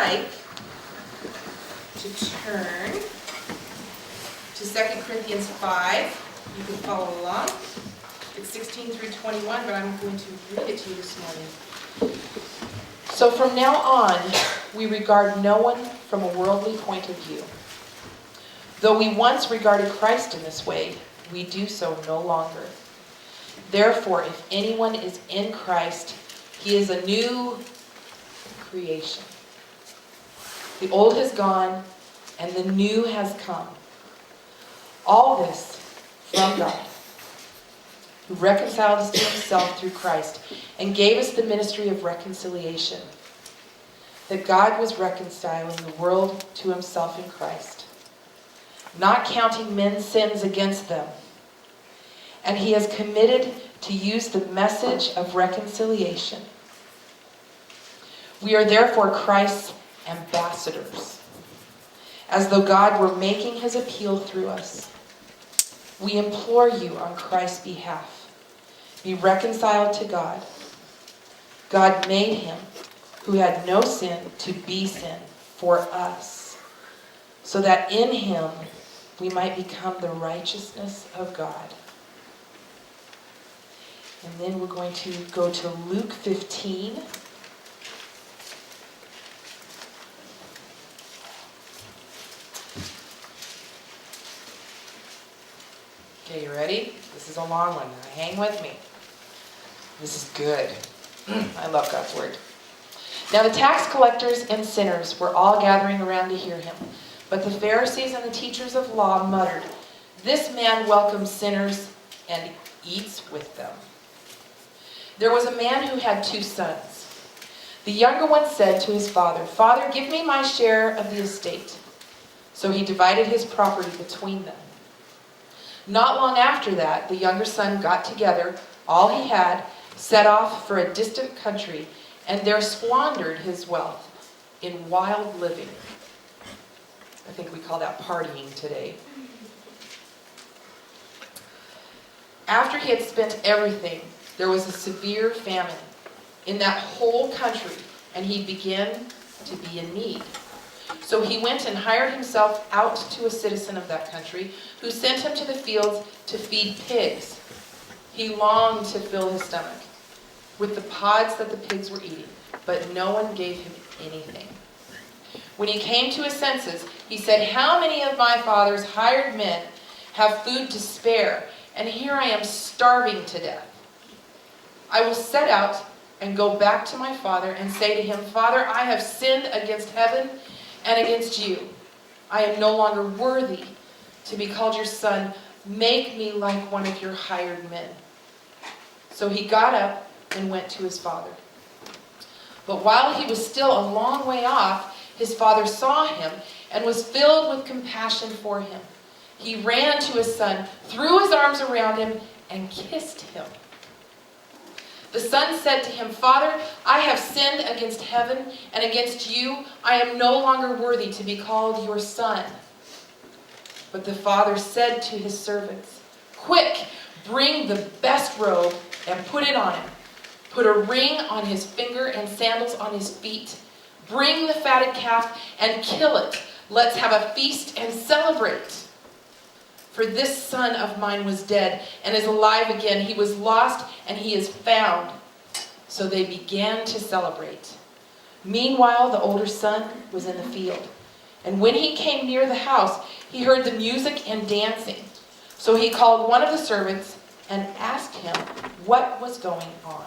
like to turn to 2 Corinthians 5. You can follow along. It's 16 through 21, but I'm going to read it to you this morning. So from now on, we regard no one from a worldly point of view. Though we once regarded Christ in this way, we do so no longer. Therefore, if anyone is in Christ, he is a new creation. The old has gone, and the new has come. All this from God, who reconciled us to himself through Christ and gave us the ministry of reconciliation. That God was reconciling the world to himself in Christ, not counting men's sins against them. And he has committed to use the message of reconciliation. We are therefore Christ's ambassadors, as though God were making his appeal through us. We implore you on Christ's behalf, be reconciled to God. God made him who had no sin to be sin for us, so that in him we might become the righteousness of God. And then we're going to go to Luke 15. Okay, you ready? This is a long one. Now hang with me. This is good. I love God's word. Now the tax collectors and sinners were all gathering around to hear him. But the Pharisees and the teachers of law muttered, "This man welcomes sinners and eats with them." There was a man who had 2 sons. The younger one said to his father, "Father, give me my share of the estate." So he divided his property between them. Not long after that, the younger son got together all he had, set off for a distant country, and there squandered his wealth in wild living. I think we call that partying today. After he had spent everything, there was a severe famine in that whole country, and he began to be in need. So he went and hired himself out to a citizen of that country, who sent him to the fields to feed pigs. He longed to fill his stomach with the pods that the pigs were eating, but no one gave him anything. When he came to his senses, he said, "How many of my father's hired men have food to spare, and here I am starving to death? I will set out and go back to my father and say to him, 'Father, I have sinned against heaven and against you. I am no longer worthy to be called your son. Make me like one of your hired men.' So he got up and went to his father. But while he was still a long way off, his father saw him and was filled with compassion for him. He ran to his son, threw his arms around him, and kissed him. The son said to him, 'Father, I have sinned against heaven and against you. I am no longer worthy to be called your son.' But the father said to his servants, 'Quick, bring the best robe and put it on him. Put a ring on his finger and sandals on his feet. Bring the fatted calf and kill it. Let's have a feast and celebrate. For this son of mine was dead and is alive again. He was lost and he is found.' So they began to celebrate. Meanwhile, the older son was in the field. And when he came near the house, he heard the music and dancing. So he called one of the servants and asked him what was going on.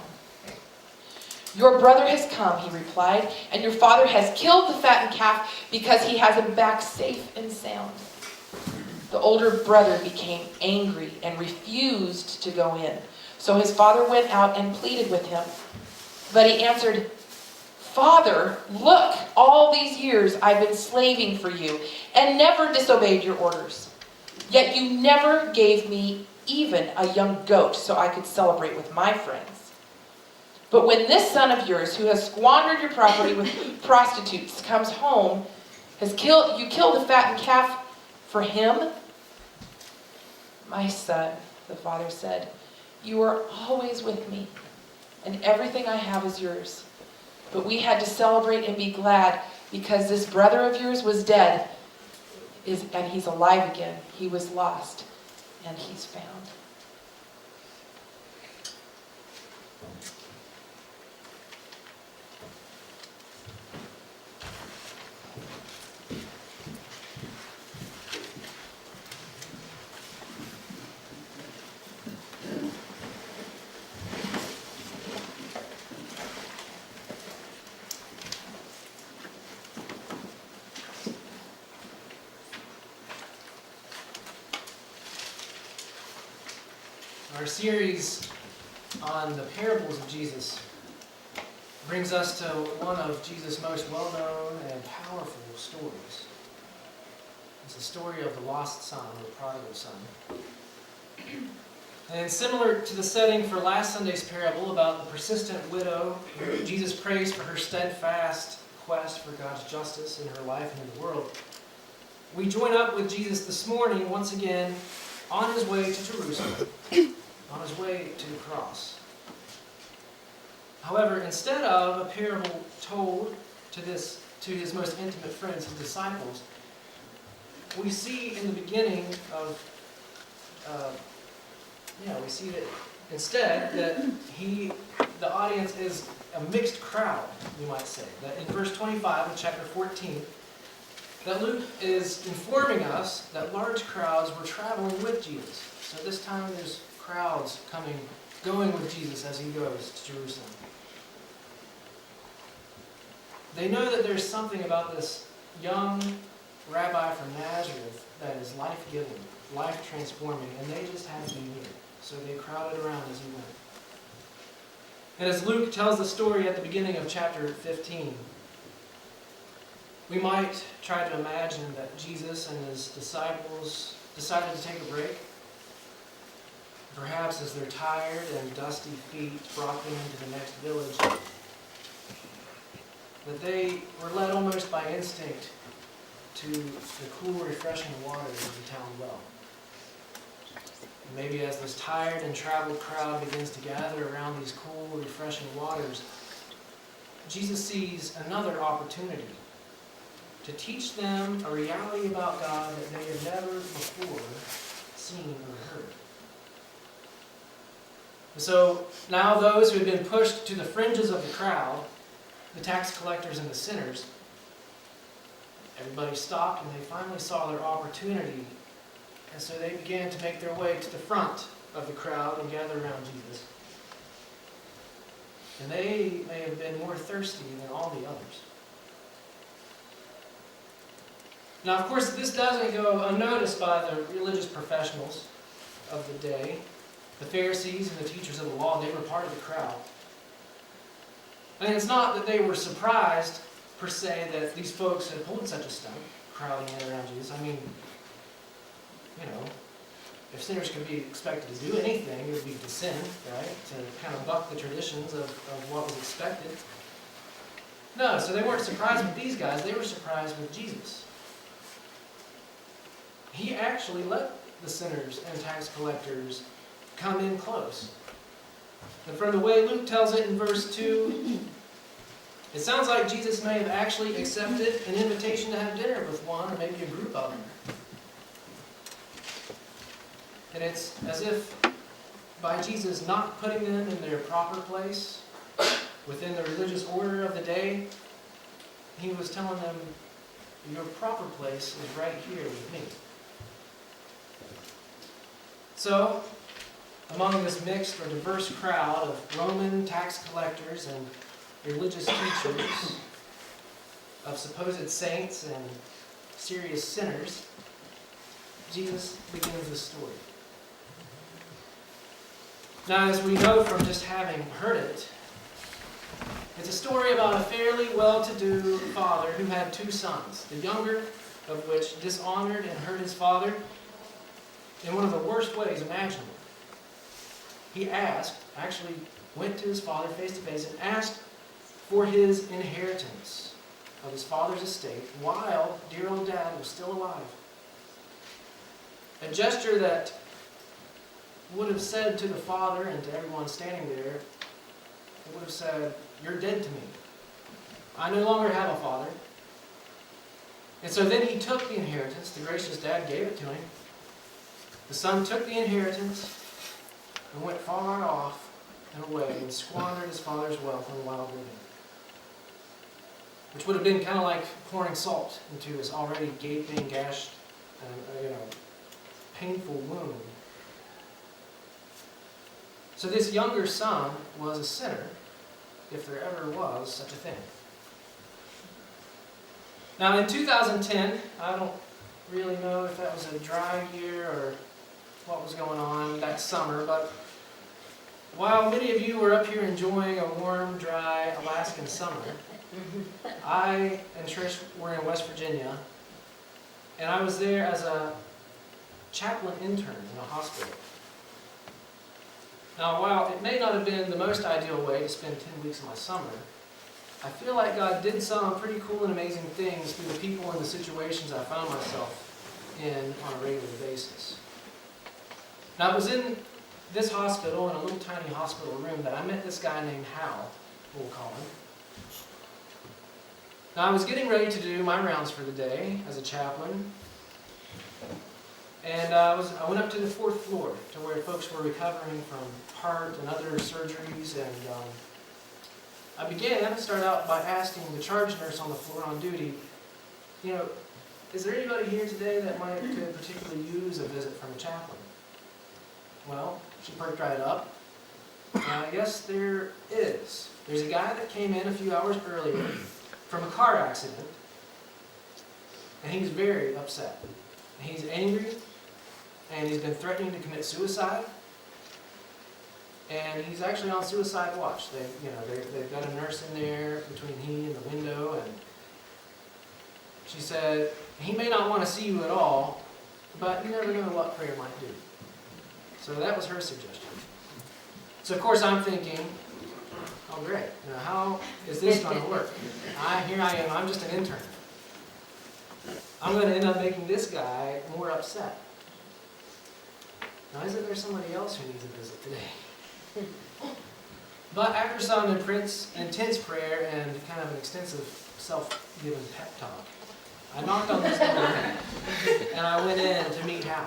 'Your brother has come,' he replied, 'and your father has killed the fattened calf because he has him back safe and sound.' The older brother became angry and refused to go in. So his father went out and pleaded with him. But he answered, 'Father, look, all these years I've been slaving for you and never disobeyed your orders. Yet you never gave me even a young goat so I could celebrate with my friends. But when this son of yours, who has squandered your property with prostitutes, comes home, you kill the fattened calf for him?' 'My son,' the father said, 'you are always with me, and everything I have is yours. But we had to celebrate and be glad because this brother of yours was dead, and he's alive again. He was lost, and he's found. Our series on the parables of Jesus brings us to one of Jesus' most well-known and powerful stories. It's the story of the lost son, the prodigal son. And similar to the setting for last Sunday's parable about the persistent widow, Jesus prays for her steadfast quest for God's justice in her life and in the world. We join up with Jesus this morning once again on his way to Jerusalem, on his way to the cross. However, instead of a parable told to his most intimate friends, his disciples, we see in the beginning of, we see that instead that the audience is a mixed crowd, you might say. That in verse 25 of chapter 14, that Luke is informing us that large crowds were traveling with Jesus. So this time there's crowds going with Jesus as he goes to Jerusalem. They know that there's something about this young rabbi from Nazareth that is life-giving, life-transforming, and they just have to be near. So they crowded around as he went. And as Luke tells the story at the beginning of chapter 15, we might try to imagine that Jesus and his disciples decided to take a break. Perhaps as their tired and dusty feet brought them into the next village, that they were led almost by instinct to the cool, refreshing waters of the town well. And maybe as this tired and traveled crowd begins to gather around these cool, refreshing waters, Jesus sees another opportunity to teach them a reality about God that they had never before seen or heard. So now those who had been pushed to the fringes of the crowd, the tax collectors and the sinners, everybody stopped and they finally saw their opportunity. And so they began to make their way to the front of the crowd and gather around Jesus. And they may have been more thirsty than all the others. Now, of course, this doesn't go unnoticed by the religious professionals of the day. The Pharisees and the teachers of the law, they were part of the crowd. And it's not that they were surprised, per se, that these folks had pulled such a stunt, crowding in around Jesus. I mean, if sinners could be expected to do anything, it would be to sin, right? To kind of buck the traditions of what was expected. No, so they weren't surprised with these guys, they were surprised with Jesus. He actually let the sinners and tax collectors come in close. And from the way Luke tells it in verse 2, it sounds like Jesus may have actually accepted an invitation to have dinner with one or maybe a group of them. And it's as if by Jesus not putting them in their proper place within the religious order of the day, he was telling them, your proper place is right here with me. So, among this mixed or diverse crowd of Roman tax collectors and religious teachers, of supposed saints and serious sinners, Jesus begins this story. Now, as we know from just having heard it, it's a story about a fairly well-to-do father who had two sons, the younger of which dishonored and hurt his father in one of the worst ways imaginable. He actually went to his father face to face and asked for his inheritance of his father's estate while dear old dad was still alive. A gesture that would have said to the father and to everyone standing there, it would have said, you're dead to me. I no longer have a father. And so then he took the inheritance. The gracious dad gave it to him. The son took the inheritance and went far off and away and squandered his father's wealth on wild living. Which would have been kind of like pouring salt into his already gaping, gashed, painful wound. So this younger son was a sinner, if there ever was such a thing. Now in 2010, I don't really know if that was a dry year or what was going on that summer, but while many of you were up here enjoying a warm, dry Alaskan summer, I and Trish were in West Virginia, and I was there as a chaplain intern in a hospital. Now, while it may not have been the most ideal way to spend 10 weeks of my summer, I feel like God did some pretty cool and amazing things through the people and the situations I found myself in on a regular basis. Now, it was in this hospital, in a little tiny hospital room, that I met this guy named Hal, we'll call him. Now, I was getting ready to do my rounds for the day as a chaplain, and I went up to the 4th floor to where folks were recovering from heart and other surgeries, and I started out by asking the charge nurse on the floor on duty, is there anybody here today that could particularly use a visit from a chaplain? Well, she perked right up. Yes, there is. There's a guy that came in a few hours earlier from a car accident, and he's very upset. He's angry, and he's been threatening to commit suicide, and he's actually on suicide watch. They've got a nurse in there between he and the window, and she said, he may not want to see you at all, but you never know what prayer might do. So that was her suggestion. So of course I'm thinking, oh great, how is this going to work? Here I am, I'm just an intern. I'm going to end up making this guy more upset. Now isn't there somebody else who needs a visit today? But after some intense prayer and kind of an extensive self-given pep talk, I knocked on this door and I went in to meet Hal.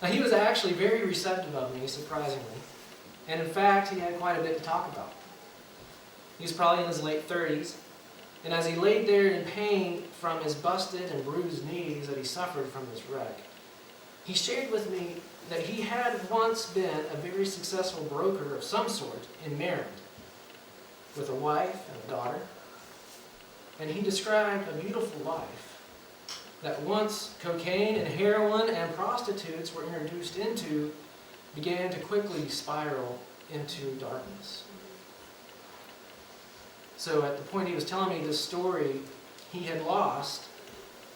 Now he was actually very receptive of me, surprisingly. And in fact, he had quite a bit to talk about. He was probably in his late 30s. And as he laid there in pain from his busted and bruised knees that he suffered from this wreck, he shared with me that he had once been a very successful broker of some sort in Maryland, with a wife and a daughter. And he described a beautiful life that once cocaine and heroin and prostitutes were introduced into, began to quickly spiral into darkness. So at the point he was telling me this story, he had lost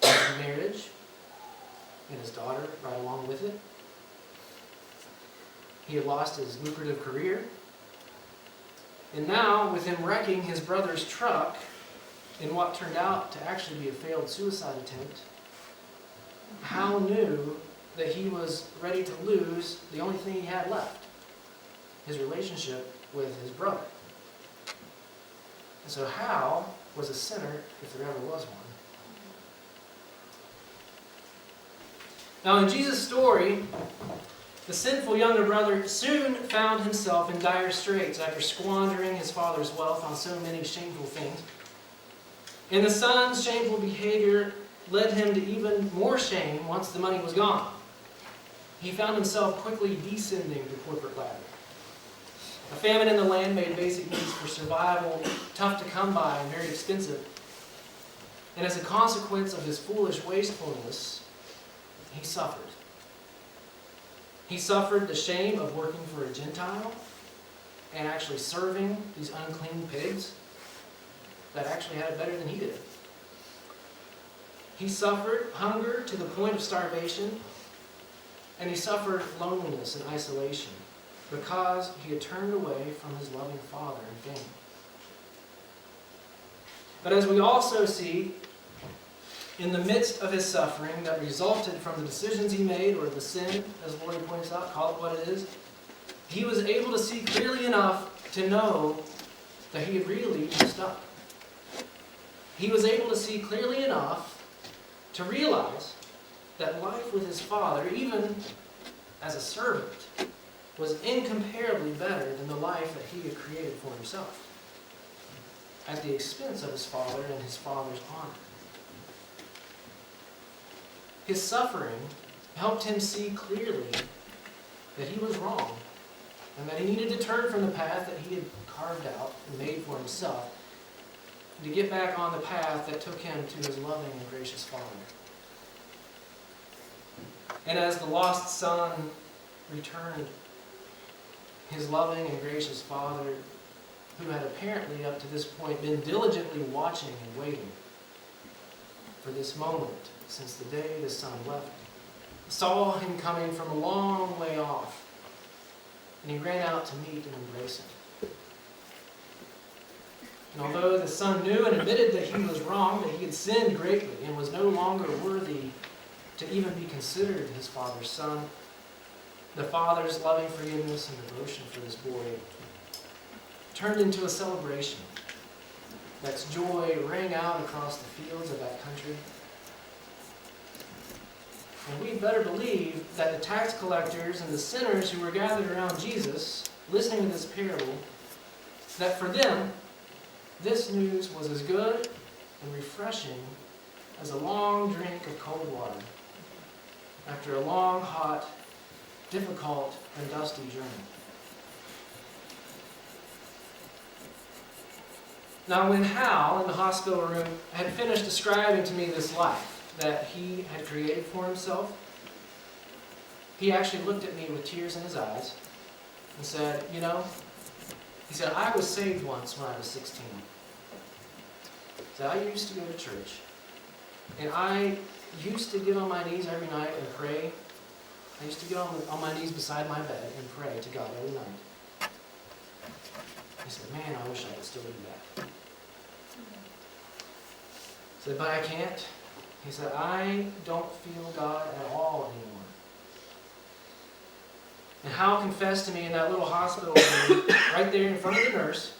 his marriage and his daughter right along with it. He had lost his lucrative career. And now, with him wrecking his brother's truck in what turned out to actually be a failed suicide attempt, Hal knew that he was ready to lose the only thing he had left, his relationship with his brother. And so Hal was a sinner, if there ever was one. Now in Jesus' story, the sinful younger brother soon found himself in dire straits after squandering his father's wealth on so many shameful things. And the son's shameful behavior led him to even more shame once the money was gone. He found himself quickly descending the corporate ladder. A famine in the land made basic needs for survival tough to come by and very expensive. And as a consequence of his foolish wastefulness, he suffered. He suffered the shame of working for a Gentile and actually serving these unclean pigs that actually had it better than he did. He suffered hunger to the point of starvation, and he suffered loneliness and isolation because he had turned away from his loving father and family. But as we also see, in the midst of his suffering that resulted from the decisions he made, or the sin, as Lori points out, call it what it is, he was able to see clearly enough to know that he had really messed up. he was able to see clearly enough to realize that life with his father, even as a servant, was incomparably better than the life that he had created for himself, at the expense of his father and his father's honor. His suffering helped him see clearly that he was wrong, and that he needed to turn from the path that he had carved out and made for himself, to get back on the path that took him to his loving and gracious Father. And as the lost son returned, his loving and gracious Father, who had apparently up to this point been diligently watching and waiting for this moment since the day the son left, saw him coming from a long way off, and he ran out to meet and embrace him. And although the son knew and admitted that he was wrong, that he had sinned greatly and was no longer worthy to even be considered his father's son, the father's loving forgiveness and devotion for this boy turned into a celebration. That's joy rang out across the fields of that country. And we better believe that the tax collectors and the sinners who were gathered around Jesus, listening to this parable, that for them, this news was as good and refreshing as a long drink of cold water after a long, hot, difficult, and dusty journey. Now, when Hal, in the hospital room, had finished describing to me this life that he had created for himself, he actually looked at me with tears in his eyes and said, he said, I was saved once when I was 16. He said, I used to go to church, and I used to get on my knees every night and pray. I used to get on my knees beside my bed and pray to God every night. He said, man, I wish I could still do that. He said, but I can't. He said, I don't feel God at all anymore. And Hal confessed to me in that little hospital room, right there in front of the nurse,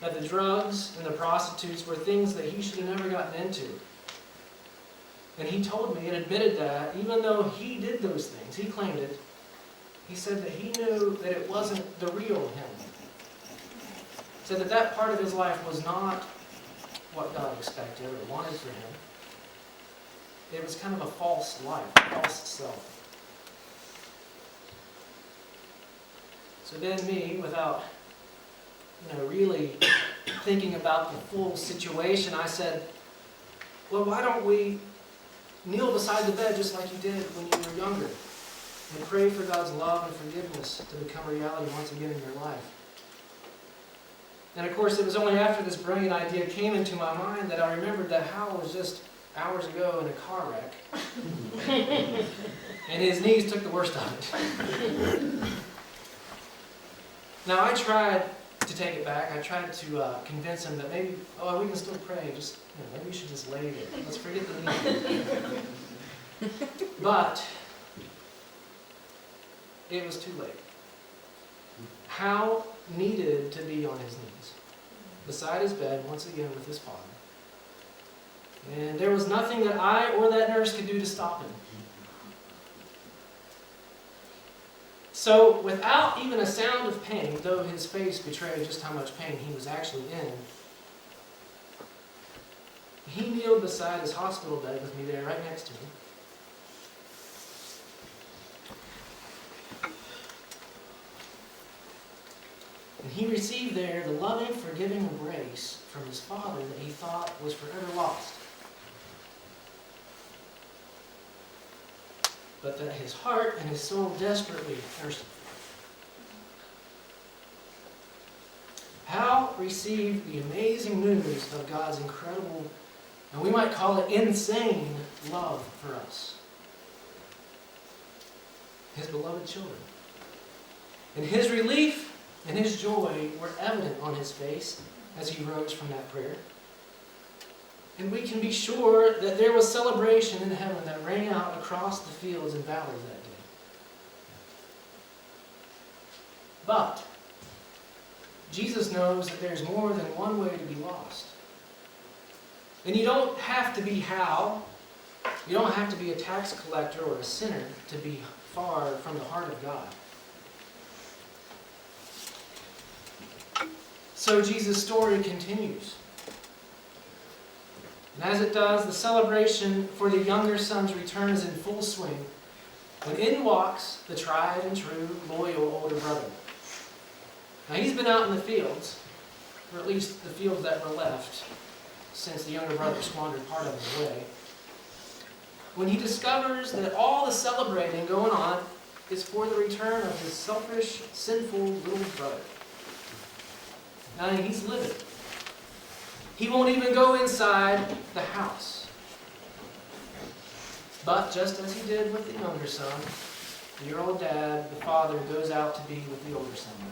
that the drugs and the prostitutes were things that he should have never gotten into. And he told me and admitted that, even though he did those things, he claimed it, he said that he knew that it wasn't the real him. He said that that part of his life was not what God expected or wanted for him. It was kind of a false life, a false self. So then me, without really thinking about the full situation, I said, well, why don't we kneel beside the bed just like you did when you were younger and pray for God's love and forgiveness to become a reality once again in your life? And of course, it was only after this brilliant idea came into my mind that I remembered that Hal was just hours ago in a car wreck. And his knees took the worst of it. Now, I tried to take it back. I tried to convince him that maybe, we can still pray. Just, maybe we should just lay there. Let's forget the knees. But it was too late. Hal needed to be on his knees, beside his bed, once again with his father. And there was nothing that I or that nurse could do to stop him. So, without even a sound of pain, though his face betrayed just how much pain he was actually in, he kneeled beside his hospital bed with me there, right next to me. And he received there the loving, forgiving embrace from his father that he thought was forever lost. But that his heart and his soul desperately thirsted for. Hal received the amazing news of God's incredible, and we might call it insane, love for us, his beloved children. And his relief and his joy were evident on his face as he rose from that prayer. And we can be sure that there was celebration in heaven that rang out across the fields and valleys that day. But Jesus knows that there's more than one way to be lost. And you don't have to be Hal. You don't have to be a tax collector or a sinner to be far from the heart of God. So Jesus' story continues. And as it does, the celebration for the younger son's return is in full swing, when in walks the tried and true, loyal older brother. Now he's been out in the fields, or at least the fields that were left, since the younger brother squandered part of it away, when he discovers that all the celebrating going on is for the return of his selfish, sinful little brother. Now he's livid. He won't even go inside the house. But just as he did with the younger son, your old dad, the father, goes out to be with the older son now.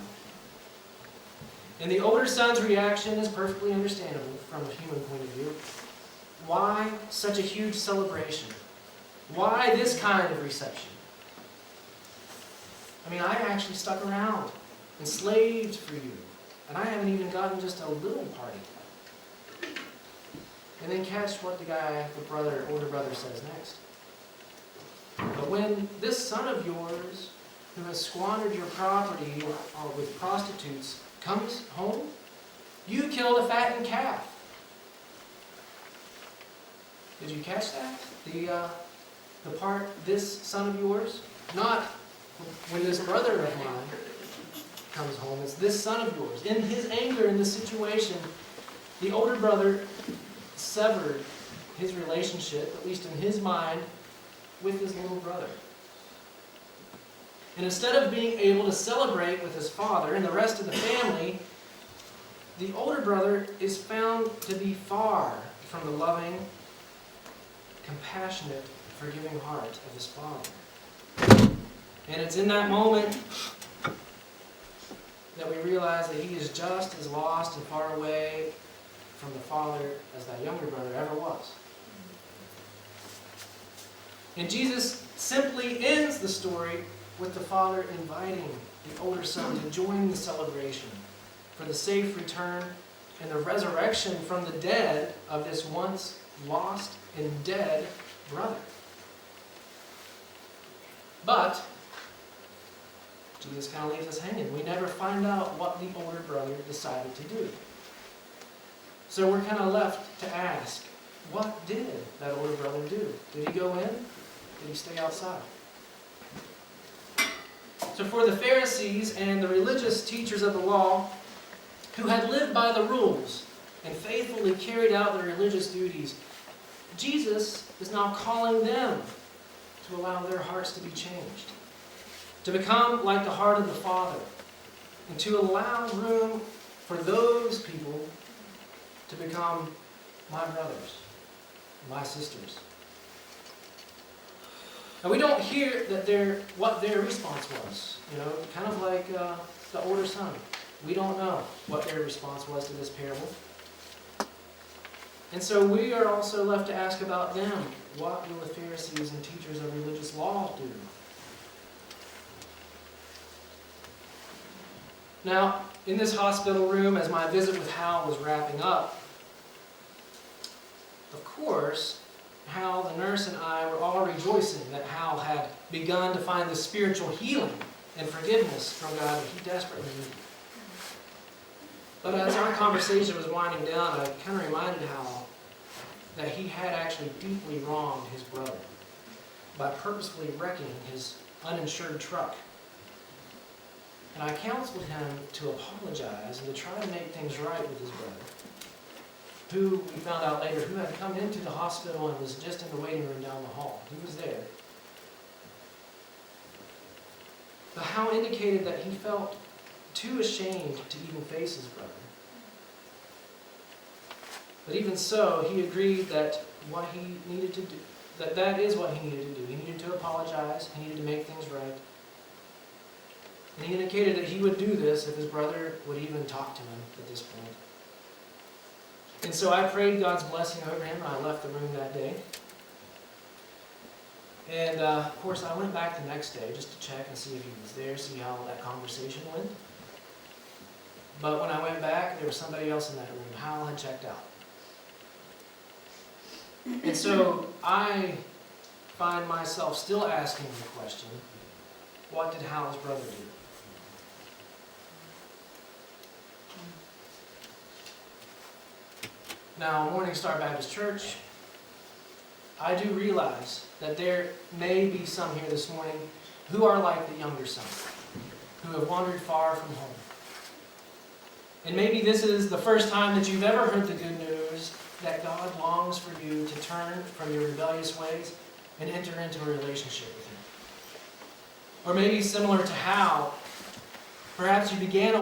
And the older son's reaction is perfectly understandable from a human point of view. Why such a huge celebration? Why this kind of reception? I mean, I actually stuck around and slaved for you, and I haven't even gotten just a little party. And then catch what the older brother says next. But when this son of yours, who has squandered your property with prostitutes, comes home, you killed a fattened calf. Did you catch that? The part, this son of yours? Not when this brother of mine comes home. It's this son of yours. In his anger in this situation, the older brother severed his relationship, at least in his mind, with his little brother. And instead of being able to celebrate with his father and the rest of the family, the older brother is found to be far from the loving, compassionate, forgiving heart of his father. And it's in that moment that we realize that he is just as lost and far away from the father as that younger brother ever was. And Jesus simply ends the story with the father inviting the older son to join the celebration for the safe return and the resurrection from the dead of this once lost and dead brother. But Jesus kind of leaves us hanging. We never find out what the older brother decided to do. So we're kind of left to ask, what did that older brother do? Did he go in? Did he stay outside? So for the Pharisees and the religious teachers of the law, who had lived by the rules and faithfully carried out their religious duties, Jesus is now calling them to allow their hearts to be changed, to become like the heart of the Father, and to allow room for those people to become my brothers, my sisters. Now we don't hear that what their response was. Kind of like the older son. We don't know what their response was to this parable. And so we are also left to ask about them. What will the Pharisees and teachers of religious law do? Now, in this hospital room, as my visit with Hal was wrapping up, of course, Hal, the nurse, and I were all rejoicing that Hal had begun to find the spiritual healing and forgiveness from God that he desperately needed. But as our conversation was winding down, I kind of reminded Hal that he had actually deeply wronged his brother by purposefully wrecking his uninsured truck. And I counseled him to apologize and to try to make things right with his brother, who we found out later, who had come into the hospital and was just in the waiting room down the hall. He was there. But Hal indicated that he felt too ashamed to even face his brother. But even so, he agreed that what he needed to do, that is what he needed to do. He needed to apologize. He needed to make things right. And he indicated that he would do this if his brother would even talk to him at this point. And so I prayed God's blessing over him, and I left the room that day. And of course, I went back the next day just to check and see if he was there, see how that conversation went. But when I went back, there was somebody else in that room. Hal had checked out. And so I find myself still asking the question, what did Hal's brother do? Now, Morning Star Baptist Church, I do realize that there may be some here this morning who are like the younger son, who have wandered far from home. And maybe this is the first time that you've ever heard the good news that God longs for you to turn from your rebellious ways and enter into a relationship with Him. Or maybe similar to Hal, perhaps you began